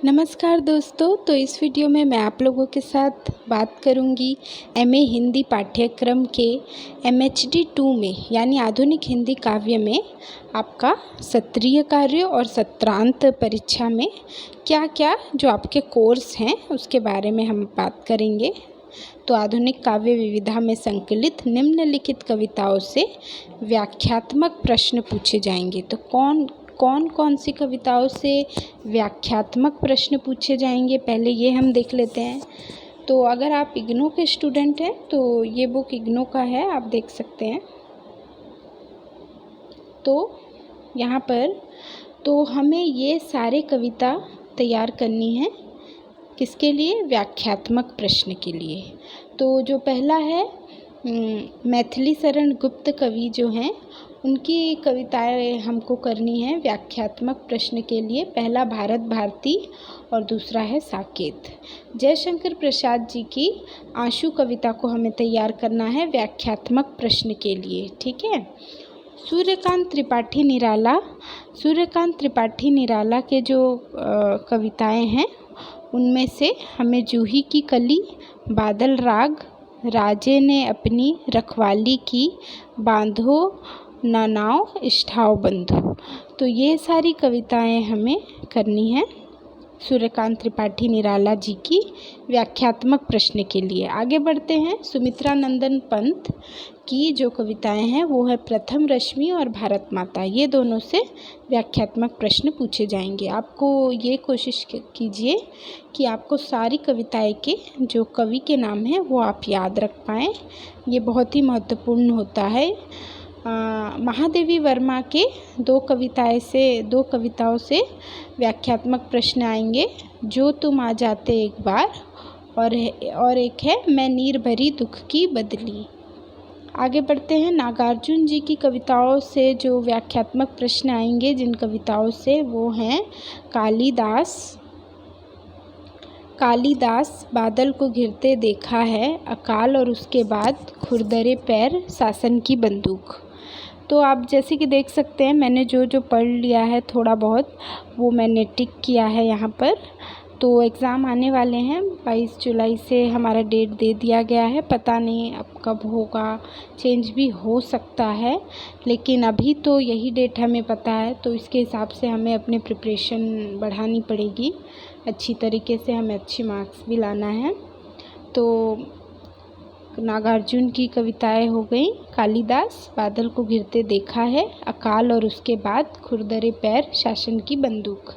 नमस्कार दोस्तों। तो इस वीडियो में मैं आप लोगों के साथ बात करूंगी एमए हिंदी पाठ्यक्रम के एमएचडी 2 में यानी आधुनिक हिंदी काव्य में आपका सत्रीय कार्य और सत्रांत परीक्षा में क्या क्या जो आपके कोर्स हैं उसके बारे में हम बात करेंगे। तो आधुनिक काव्य विविधा में संकलित निम्नलिखित कविताओं से व्याख्यात्मक प्रश्न पूछे जाएंगे। तो कौन सी कविताओं से व्याख्यात्मक प्रश्न पूछे जाएंगे, पहले ये हम देख लेते हैं। तो अगर आप इग्नू के स्टूडेंट हैं तो ये बुक इग्नू का है, आप देख सकते हैं। तो यहाँ पर तो हमें ये सारे कविता तैयार करनी है, किसके लिए? व्याख्यात्मक प्रश्न के लिए। तो जो पहला है मैथिली शरण गुप्त कवि जो हैं उनकी कविताएं हमको करनी है व्याख्यात्मक प्रश्न के लिए। पहला भारत भारती और दूसरा है साकेत। जयशंकर प्रसाद जी की आंसू कविता को हमें तैयार करना है व्याख्यात्मक प्रश्न के लिए, ठीक है। सूर्यकांत त्रिपाठी निराला के जो कविताएं हैं उनमें से हमें जूही की कली, बादल राग, राजे ने अपनी रखवाली की, बांधो न नाव इष्ठाव बंधु, तो ये सारी कविताएं हमें करनी है सूर्यकांत त्रिपाठी निराला जी की व्याख्यात्मक प्रश्न के लिए। आगे बढ़ते हैं। सुमित्रा नंदन पंत की जो कविताएं हैं वो है प्रथम रश्मि और भारत माता, ये दोनों से व्याख्यात्मक प्रश्न पूछे जाएंगे। आपको ये कोशिश कीजिए कि आपको सारी कविताएं के जो कवि के नाम हैं वो आप याद रख पाएँ, ये बहुत ही महत्वपूर्ण होता है। महादेवी वर्मा के दो कविताओं से व्याख्यात्मक प्रश्न आएंगे। जो तुम आ जाते एक बार और एक है मैं नीर भरी दुख की बदली। आगे बढ़ते हैं। नागार्जुन जी की कविताओं से जो व्याख्यात्मक प्रश्न आएंगे जिन कविताओं से, वो हैं कालिदास बादल को घिरते देखा है, अकाल और उसके बाद खुरदरे पैर शासन की बंदूक। तो आप जैसे कि देख सकते हैं मैंने जो पढ़ लिया है थोड़ा बहुत वो मैंने टिक किया है यहाँ पर। तो एग्ज़ाम आने वाले हैं 22 जुलाई से हमारा डेट दे दिया गया है, पता नहीं अब कब होगा, चेंज भी हो सकता है, लेकिन अभी तो यही डेट हमें पता है। तो इसके हिसाब से हमें अपने प्रिपरेशन बढ़ानी पड़ेगी, अच्छी तरीके से हमें अच्छे मार्क्स भी लाना है। तो नागार्जुन की कविताएं हो गई, कालिदास बादल को घिरते देखा है, अकाल और उसके बाद खुरदरे पैर शासन की बंदूक।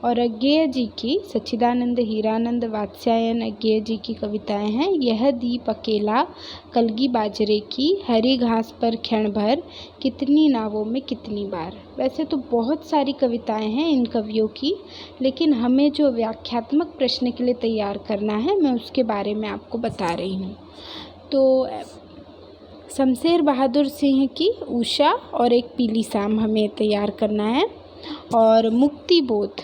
और अज्ञेय जी की सच्चिदानंद हीरानंद वात्स्यायन अज्ञेय जी की कविताएं हैं। यह दीप अकेला कलगी बाजरे की, हरी घास पर क्षण भर, कितनी नावों में कितनी बार। वैसे तो बहुत सारी कविताएं हैं इन कवियों की, लेकिन हमें जो व्याख्यात्मक प्रश्न के लिए तैयार करना है मैं उसके बारे में आपको बता रही हूँ। तो शमशेर बहादुर सिंह की उषा और एक पीली शाम हमें तैयार करना है। और मुक्ति बोध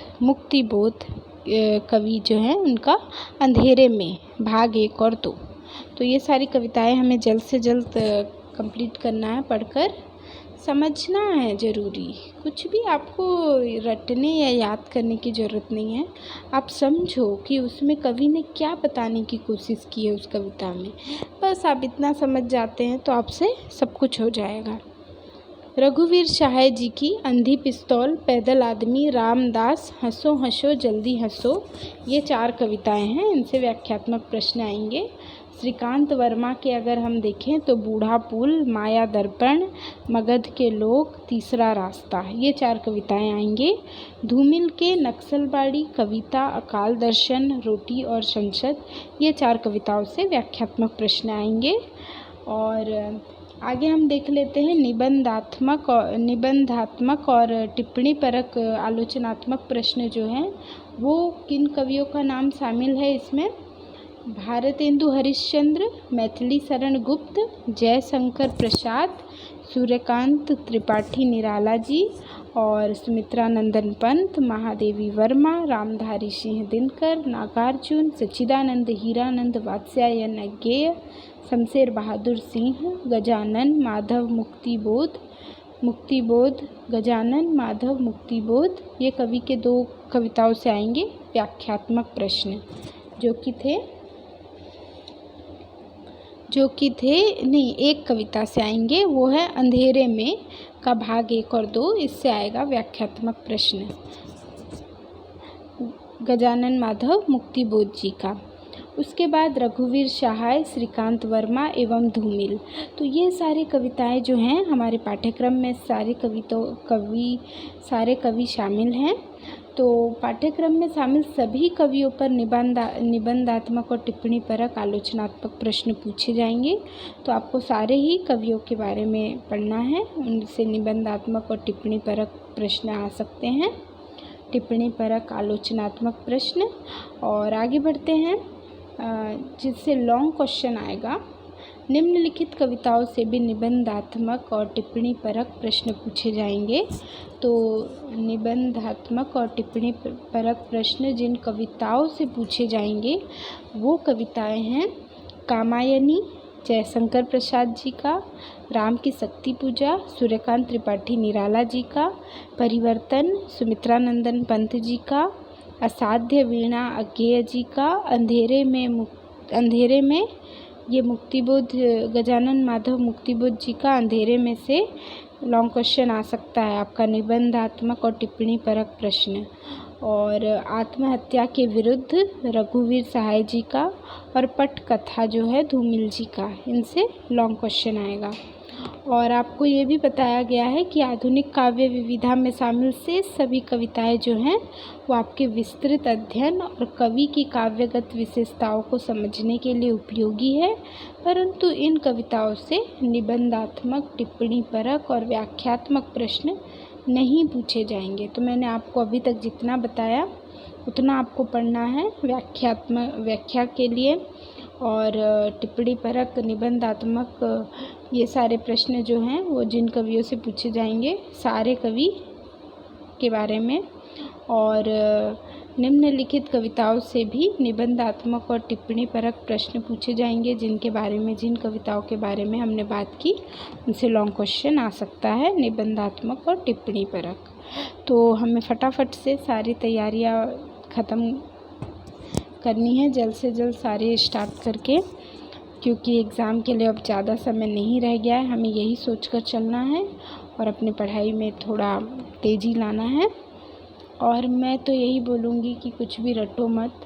कवि जो हैं उनका अंधेरे में भाग 1 और 2। तो ये सारी कविताएं हमें जल्द से जल्द कंप्लीट करना है, पढ़कर समझना है ज़रूरी। कुछ भी आपको रटने या याद करने की ज़रूरत नहीं है, आप समझो कि उसमें कवि ने क्या बताने की कोशिश की है उस कविता में, बस आप इतना समझ जाते हैं तो आपसे सब कुछ हो जाएगा। रघुवीर शाह जी की अंधी पिस्तौल, पैदल आदमी, रामदास, हंसो हंसो जल्दी हंसो, ये 4 कविताएं हैं, इनसे व्याख्यात्मक प्रश्न आएंगे। श्रीकांत वर्मा के अगर हम देखें तो बूढ़ा पुल, माया दर्पण, मगध के लोग, तीसरा रास्ता, ये 4 कविताएं आएंगे। धूमिल के नक्सलबाड़ी, कविता, अकाल दर्शन, रोटी और संसद, ये 4 कविताओं से व्याख्यात्मक प्रश्न आएंगे। और आगे हम देख लेते हैं निबंधात्मक और टिप्पणी परक आलोचनात्मक प्रश्न जो हैं वो किन कवियों का नाम शामिल है इसमें? भारतेंदु हरिश्चंद्र, मैथिली शरण गुप्त, जयशंकर प्रसाद, सूर्यकांत त्रिपाठी निराला जी और सुमित्रा नंदन पंत, महादेवी वर्मा, रामधारी सिंह दिनकर, नागार्जुन, सच्चिदानंद हीरानंद वात्स्यायन अज्ञेय, शमशेर बहादुर सिंह, गजानन माधव मुक्तिबोध, गजानन माधव मुक्तिबोध, ये कवि के 2 कविताओं से आएंगे। व्याख्यात्मक प्रश्न जो कि थे नहीं, एक कविता से आएंगे, वो है अंधेरे में का भाग 1 और 2। इससे आएगा व्याख्यात्मक प्रश्न गजानन माधव मुक्तिबोध जी का। उसके बाद रघुवीर सहाय, श्रीकांत वर्मा एवं धूमिल। तो ये सारी कविताएं जो हैं हमारे पाठ्यक्रम में सारे कवि शामिल हैं। तो पाठ्यक्रम में शामिल सभी कवियों पर निबंधात्मक और टिप्पणी परक आलोचनात्मक प्रश्न पूछे जाएंगे। तो आपको सारे ही कवियों के बारे में पढ़ना है, उनसे निबंधात्मक और टिप्पणी परक प्रश्न आ सकते हैं, टिप्पणी परक आलोचनात्मक प्रश्न। और आगे बढ़ते हैं, जिससे लॉन्ग क्वेश्चन आएगा। निम्नलिखित कविताओं से भी निबंधात्मक और टिप्पणी परक प्रश्न पूछे जाएंगे। तो निबंधात्मक और टिप्पणी परक प्रश्न जिन कविताओं से पूछे जाएंगे वो कविताएं हैं कामायनी जयशंकर प्रसाद जी का, राम की शक्ति पूजा सूर्यकांत त्रिपाठी निराला जी का, परिवर्तन सुमित्रानंदन पंत जी का, असाध्य वीणा अज्ञेय जी का, अंधेरे में ये मुक्तिबोध गजानन माधव मुक्तिबोध जी का अंधेरे में से लॉन्ग क्वेश्चन आ सकता है आपका निबंधात्मक और टिप्पणी परक प्रश्न। और आत्महत्या के विरुद्ध रघुवीर सहाय जी का, और पटकथा जो है धूमिल जी का, इनसे लॉन्ग क्वेश्चन आएगा। और आपको ये भी बताया गया है कि आधुनिक काव्य विविधा में शामिल से सभी कविताएं जो हैं वो आपके विस्तृत अध्ययन और कवि की काव्यगत विशेषताओं को समझने के लिए उपयोगी है, परंतु इन कविताओं से निबंधात्मक, टिप्पणी परक और व्याख्यात्मक प्रश्न नहीं पूछे जाएंगे। तो मैंने आपको अभी तक जितना बताया उतना आपको पढ़ना है व्याख्या के लिए। और टिप्पणी परक, निबंधात्मक, ये सारे प्रश्न जो हैं वो जिन कवियों से पूछे जाएंगे, सारे कवि के बारे में। और निम्नलिखित कविताओं से भी निबंधात्मक और टिप्पणी परक प्रश्न पूछे जाएंगे, जिन कविताओं के बारे में हमने बात की उनसे लॉन्ग क्वेश्चन आ सकता है निबंधात्मक और टिप्पणी परक। तो हमें फटाफट से सारी तैयारियां ख़त्म करनी है, जल्द से जल्द सारे स्टार्ट करके, क्योंकि एग्ज़ाम के लिए अब ज़्यादा समय नहीं रह गया है। हमें यही सोचकर चलना है और अपनी पढ़ाई में थोड़ा तेज़ी लाना है। और मैं तो यही बोलूँगी कि कुछ भी रटो मत,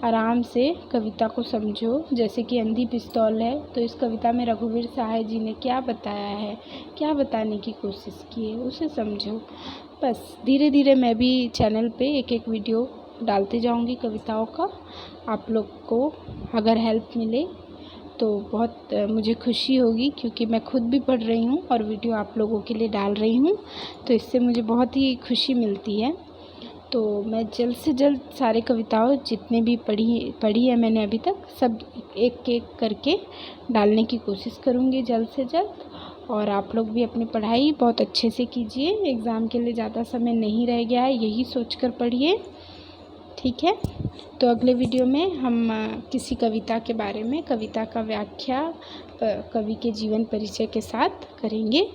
आराम से कविता को समझो। जैसे कि अंधी पिस्तौल है, तो इस कविता में रघुवीर सहाय जी ने क्या बताया है, क्या बताने की कोशिश की है, उसे समझो। बस धीरे धीरे मैं भी चैनल पे एक वीडियो डालते जाऊंगी कविताओं का। आप लोग को अगर हेल्प मिले तो बहुत मुझे खुशी होगी, क्योंकि मैं खुद भी पढ़ रही हूँ और वीडियो आप लोगों के लिए डाल रही हूँ, तो इससे मुझे बहुत ही खुशी मिलती है। तो मैं जल्द से जल्द सारे कविताओं जितने भी पढ़ी है मैंने अभी तक, सब एक एक करके डालने की कोशिश करूँगी जल्द से जल्द। और आप लोग भी अपनी पढ़ाई बहुत अच्छे से कीजिए, एग्ज़ाम के लिए ज़्यादा समय नहीं रह गया है, यही सोचकर पढ़िए, ठीक है। तो अगले वीडियो में हम किसी कविता के बारे में, कविता का व्याख्या कवि के जीवन परिचय के साथ करेंगे।